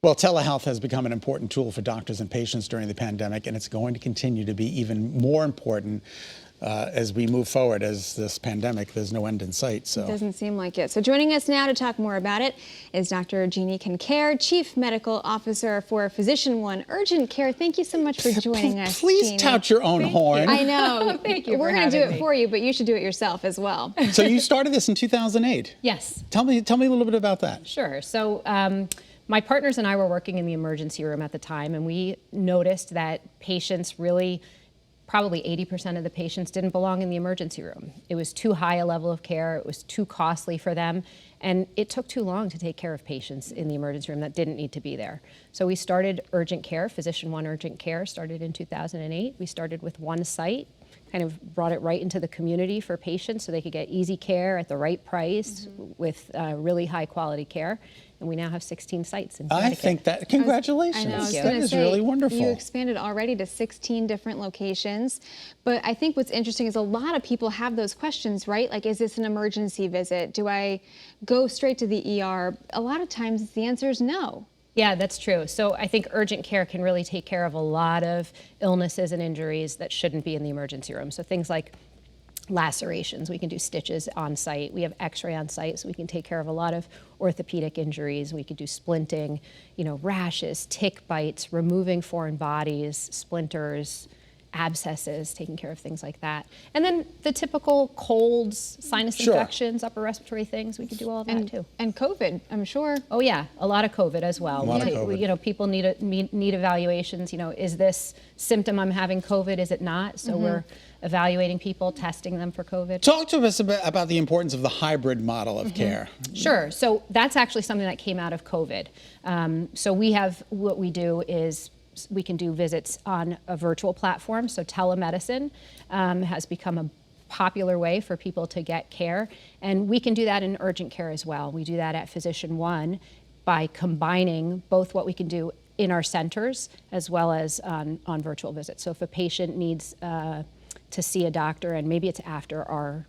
Well, telehealth has become an important tool for doctors and patients during the pandemic, and it's going to continue to be even more important as we move forward. As this pandemic, there's no end in sight. So it doesn't seem like it. So joining us now to talk more about it is Dr. Jeannie Kenkare, Chief Medical Officer for Physician One Urgent Care. Thank you so much for joining us, Please Jeannie. tout your own horn. I know. Thank you. We're going to do it for you, but you should do it yourself as well. So you started this in 2008. Yes. Tell me a little bit about that. Sure. So my partners and I were working in the emergency room at the time, and we noticed that patients really, probably 80% of the patients didn't belong in the emergency room. It was too high a level of care. It was too costly for them. And it took too long to take care of patients in the emergency room that didn't need to be there. So we started Urgent Care, Physician One Urgent Care, started in 2008. We started with one site, kind of brought it right into the community for patients so they could get easy care at the right price with really high quality care. And we now have 16 sites in Connecticut. I think that, congratulations. I was That is really wonderful. You expanded already to 16 different locations. But I think what's interesting is a lot of people have those questions, right? Like, is this an emergency visit? Do I go straight to the ER? A lot of times the answer is no. Yeah, that's true. So I think urgent care can really take care of a lot of illnesses and injuries that shouldn't be in the emergency room. So things like lacerations, we can do stitches on site. We have x-ray on site, so we can take care of a lot of orthopedic injuries. We could do splinting, rashes, tick bites, removing foreign bodies, splinters, abscesses, taking care of things like that. And then the typical colds, sinus infections, upper respiratory things, we could do all of that too. And COVID, I'm sure. Oh yeah, a lot of COVID as well. A lot of COVID. People need evaluations. Is this symptom I'm having COVID? Is it not? So we're evaluating people, testing them for COVID. Talk to us about the importance of the hybrid model of care. Sure. So that's actually something that came out of COVID. So what we do is we can do visits on a virtual platform. So telemedicine has become a popular way for people to get care. And we can do that in urgent care as well. We do that at Physician One by combining both what we can do in our centers as well as on virtual visits. So if a patient needs to see a doctor, and maybe it's after our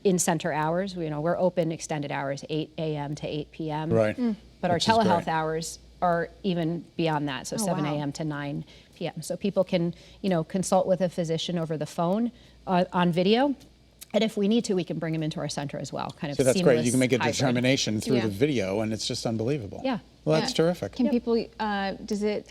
in-center hours, we're open extended hours, 8 a.m. to 8 p.m. Right. But our telehealth hours are even beyond that, so 7 wow. a.m. to 9 p.m. So people can, consult with a physician over the phone on video. And if we need to, we can bring them into our center as well. Kind of So that's seamless great. You can make a hybrid. determination through the video, and it's just unbelievable. Yeah. Well, that's terrific. Can people, do you have to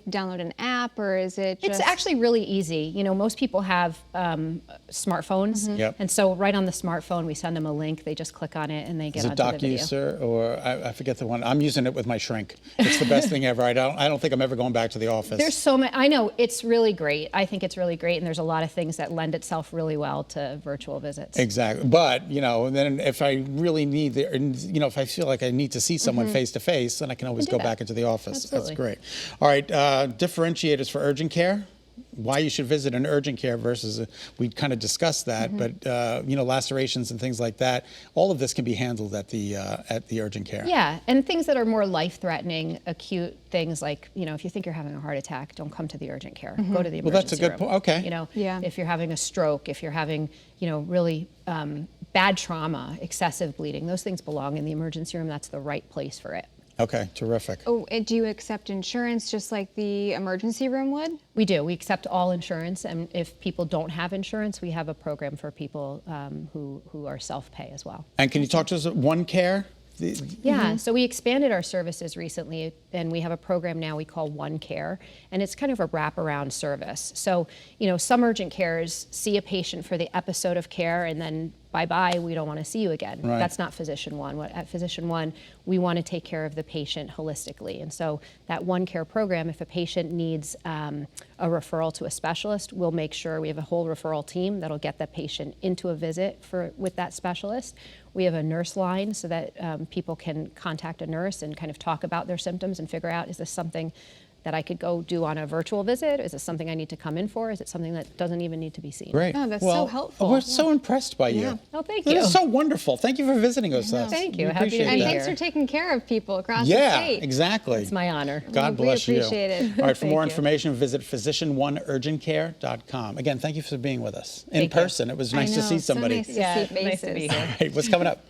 download an app, or is it just? It's actually really easy. Most people have smartphones. Yep. And so right on the smartphone, we send them a link. They just click on it and they get Is it onto the video. DocuSir, or I forget the one. I'm using it with my shrink. It's the best thing ever. I don't think I'm ever going back to the office. There's so many. I know, it's really great. I think it's really great, and there's a lot of things that lend itself really well to virtual visits. Exactly. But, then if I really need, if I feel like I need to see someone face to face, then I can always go back into the office. Absolutely. That's great. All right, differentiators for urgent care. Why you should visit an urgent care versus, we kind of discussed that, but lacerations and things like that, all of this can be handled at the urgent care. Yeah, and things that are more life-threatening, acute things like, if you think you're having a heart attack, don't come to the urgent care. Go to the emergency room. Well, that's a good point. Okay. If you're having a stroke, if you're having, really bad trauma, excessive bleeding, those things belong in the emergency room. That's the right place for it. Okay, terrific. Oh, and do you accept insurance just like the emergency room would? We do. We accept all insurance, and if people don't have insurance, we have a program for people who are self-pay as well. And can you talk to us about OneCare? Yeah, so we expanded our services recently, and we have a program now we call OneCare, and it's kind of a wraparound service. So, some urgent cares see a patient for the episode of care, and then bye-bye, we don't want to see you again. Right. That's not Physician One. At Physician One, we want to take care of the patient holistically. And so that OneCare program, if a patient needs a referral to a specialist, we'll make sure we have a whole referral team that'll get the patient into a visit with that specialist. We have a nurse line so that people can contact a nurse and kind of talk about their symptoms and figure out, is this something that I could go do on a virtual visit? Is it something I need to come in for? Is it something that doesn't even need to be seen? Great. Oh, that's so helpful. We're so impressed by you. Oh, thank It you. is so wonderful. Thank you for visiting us. Thank you. We Happy to appreciate be And that. thanks for taking care of people across the Yeah, state. exactly. It's my honor. God We bless you. appreciate it. All right, for more Thank you. information, visit physician1urgentcare.com. Again, thank you for being with us in Thank you. person. It was nice I to know, see so somebody. nice to Yeah, see nice to faces. be here. All right, what's coming up?